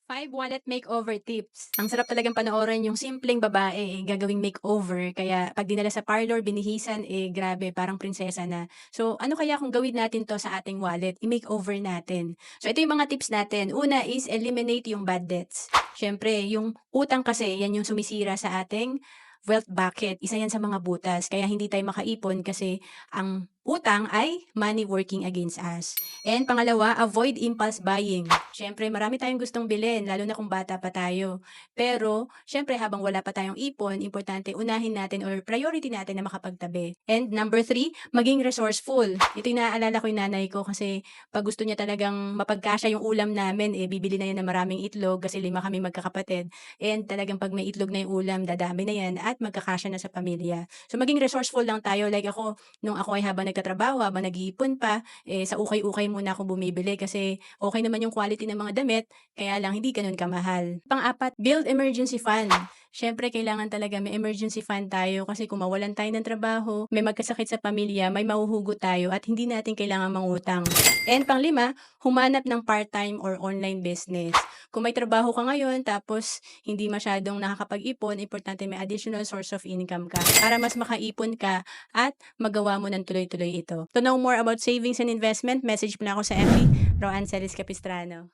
5 wallet makeover tips. Ang sarap talagang panoorin yung simpleng babae, gagawing makeover. Kaya pag dinala sa parlor, binihisan, grabe, parang prinsesa na. So, ano kaya kung gawin natin to sa ating wallet? I-makeover natin. So, ito yung mga tips natin. Una is eliminate yung bad debts. Siyempre, yung utang kasi, yan yung sumisira sa ating wealth bucket. Isa yan sa mga butas. Kaya hindi tayo makaipon kasi ang utang ay money working against us. And pangalawa, avoid impulse buying. Siyempre, marami tayong gustong bilhin, lalo na kung bata pa tayo. Pero, siyempre, habang wala pa tayong ipon, importante unahin natin or priority natin na makapagtabi. And number 3, maging resourceful. Ito yung naaalala ko yung nanay ko kasi pag gusto niya talagang mapagkasya yung ulam namin, bibili na yan ng maraming itlog kasi 5 kami magkakapatid. And talagang pag may itlog na yung ulam, dadami na yan at magkakasya na sa pamilya. So, maging resourceful lang tayo. Like ako, nung ako ay habang nagtatrabaho, habang nag-iipon pa, sa ukay-ukay muna ako bumibili kasi okay naman yung quality ng mga damit, kaya lang hindi gano'n kamahal. Pang-apat, build emergency fund. Siyempre kailangan talaga may emergency fund tayo kasi kung mawalan tayo ng trabaho, may magkasakit sa pamilya, may mahuhugot tayo at hindi natin kailangang mangutang. And pang-5, humanap ng part-time or online business. Kung may trabaho ka ngayon tapos hindi masyadong nakakapag-ipon, importante may additional source of income ka para mas makaipon ka at magawa mo ng tuloy-tuloy ito. To know more about savings and investment, message mo na ako sa FB, Roan Celis Capistrano.